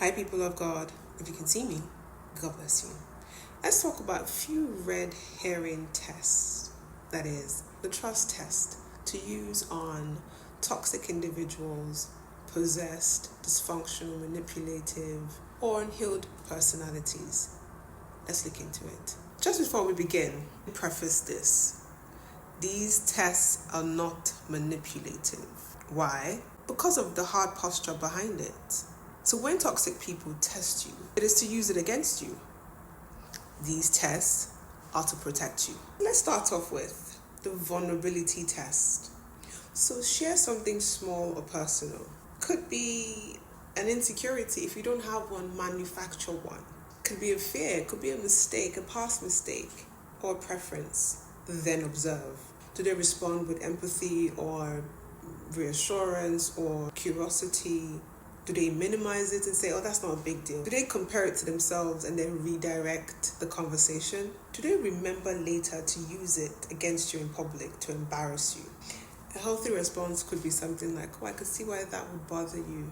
Hi, people of God. If you can see me, God bless you. Let's talk about a few red herring tests. That is, the trust test to use on toxic individuals, possessed, dysfunctional, manipulative, or unhealed personalities. Let's look into it. Just before we begin, preface this. These tests are not manipulative. Why? Because of the hard posture behind it. So when toxic people test you, it is to use it against you. These tests are to protect you. Let's start off with the vulnerability test. So share something small or personal. Could be an insecurity. If you don't have one, manufacture one. Could be a fear, could be a mistake, a past mistake, or a preference. Then observe. Do they respond with empathy or reassurance or curiosity? Do they minimize it and say, oh, that's not a big deal? Do they compare it to themselves and then redirect the conversation? Do they remember later to use it against you in public to embarrass you? A healthy response could be something like, oh, I could see why that would bother you.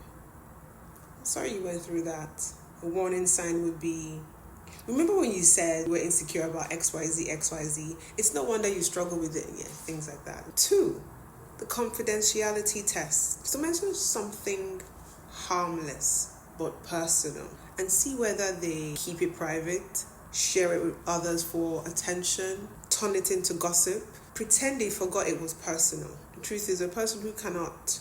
I'm sorry you went through that. A warning sign would be, remember when you said you were insecure about XYZ? It's no wonder you struggle with it. Yeah, things like that. 2, the confidentiality test. So mention something harmless but personal and see whether they keep it private, share it with others for attention, turn it into gossip, pretend they forgot it was personal. The truth is, a person who cannot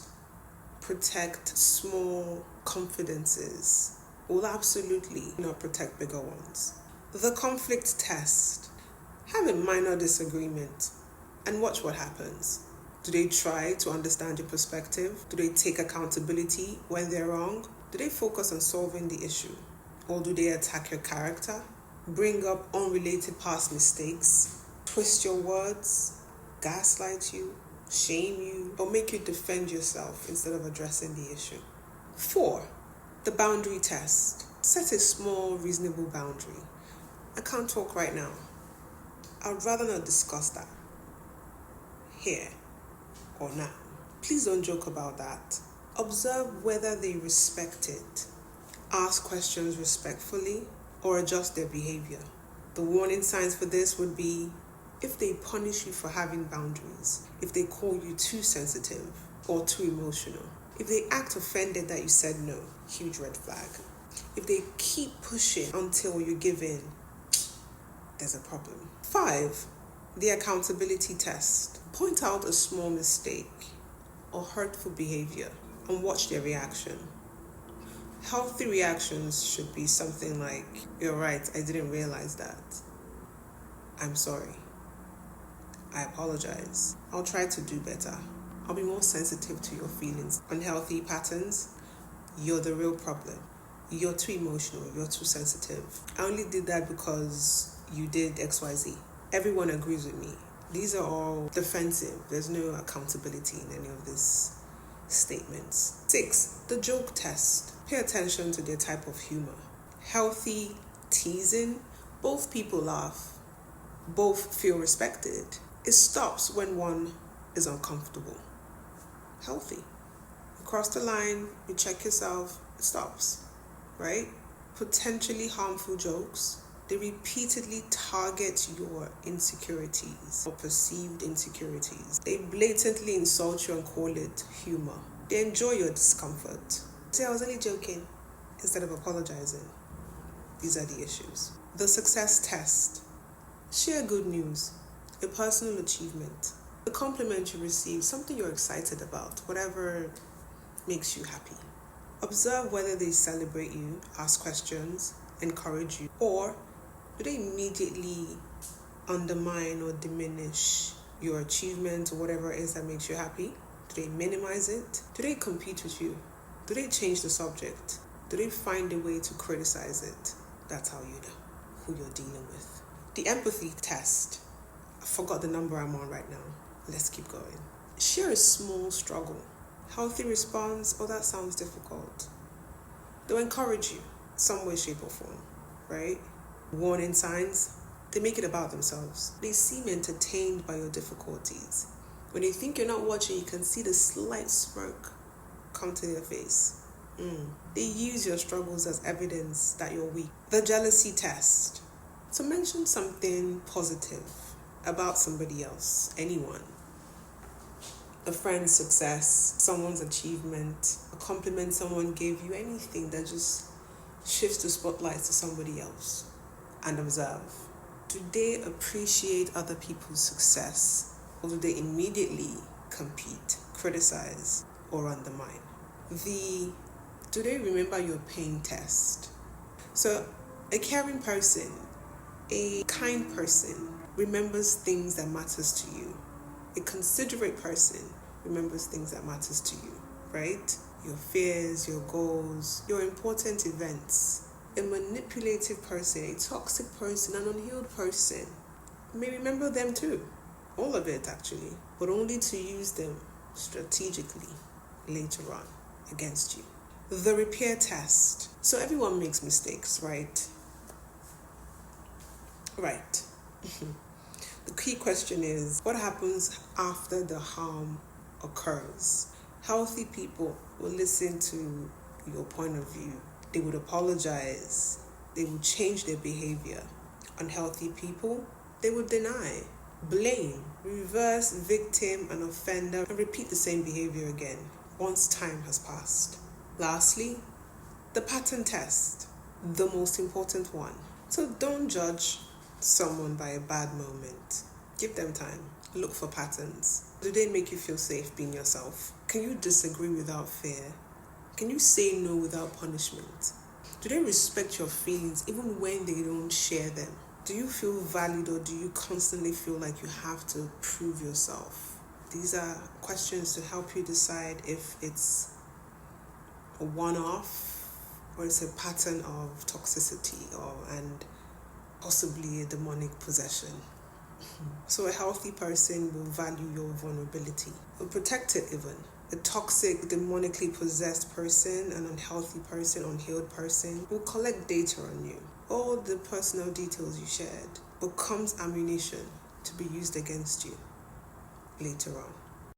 protect small confidences will absolutely not protect bigger ones. The conflict test. Have a minor disagreement and watch what happens. Do they try to understand your perspective? Do they take accountability when they're wrong? Do they focus on solving the issue? Or do they attack your character? Bring up unrelated past mistakes? Twist your words? Gaslight you? Shame you? Or make you defend yourself instead of addressing the issue? 4, the boundary test. Set a small, reasonable boundary. I can't talk right now. I'd rather not discuss that here or now. Please don't joke about that. Observe whether they respect it. Ask questions respectfully or adjust their behavior. The warning signs for this would be if they punish you for having boundaries, if they call you too sensitive or too emotional, if they act offended that you said no, huge red flag. If they keep pushing until you give in, there's a problem. 5, the accountability test. Point out a small mistake or hurtful behavior and watch their reaction. Healthy reactions should be something like, you're right, I didn't realize that. I'm sorry. I apologize. I'll try to do better. I'll be more sensitive to your feelings. Unhealthy patterns, you're the real problem. You're too emotional, you're too sensitive. I only did that because you did XYZ. Everyone agrees with me. These are all defensive. There's no accountability in any of these statements. 6, the joke test. Pay attention to their type of humor. Healthy teasing. Both people laugh. Both feel respected. It stops when one is uncomfortable. Healthy. You cross the line, you check yourself, it stops. Right? Potentially harmful jokes. They repeatedly target your insecurities or perceived insecurities. They blatantly insult you and call it humor. They enjoy your discomfort. Say, I was only joking, instead of apologizing. These are the issues. The success test. Share good news, a personal achievement, a compliment you receive, something you're excited about, whatever makes you happy. Observe whether they celebrate you, ask questions, encourage you, or do they immediately undermine or diminish your achievement or whatever it is that makes you happy? Do they minimize it? Do they compete with you? Do they change the subject? Do they find a way to criticize it? That's how you know who you're dealing with. The empathy test. I forgot the number I'm on right now. Let's keep going. Share a small struggle. Healthy response, oh, that sounds difficult. They'll encourage you, some way, shape, or form, right? Warning signs, they make it about themselves. They seem entertained by your difficulties. When you think you're not watching, you can see the slight smirk come to their face. They use your struggles as evidence that you're weak. The jealousy test. So mention something positive about somebody else, anyone. A friend's success, someone's achievement, a compliment someone gave you, anything that just shifts the spotlight to somebody else. And observe. Do they appreciate other people's success, or do they immediately compete, criticize, or undermine? Do they remember your pain test? So a caring person, a kind person remembers things that matters to you. A considerate person remembers things that matters to you, right? Your fears, your goals, your important events. A manipulative person, a toxic person, an unhealed person may remember them too. All of it actually, but only to use them strategically later on against you. The repair test. So everyone makes mistakes, right? Right. The key question is, what happens after the harm occurs? Healthy people will listen to your point of view. They would apologize. They would change their behavior. Unhealthy people, they would deny, blame, reverse victim and offender, and repeat the same behavior again once time has passed. Lastly, the pattern test, the most important one. So don't judge someone by a bad moment. Give them time. Look for patterns. Do they make you feel safe being yourself? Can you disagree without fear? Can you say no without punishment? Do they respect your feelings even when they don't share them? Do you feel valued, or do you constantly feel like you have to prove yourself? These are questions to help you decide if it's a one-off or it's a pattern of toxicity and possibly a demonic possession. So a healthy person will value your vulnerability, will protect it even. A toxic, demonically possessed person, an unhealthy person, unhealed person will collect data on you. All the personal details you shared becomes ammunition to be used against you later on.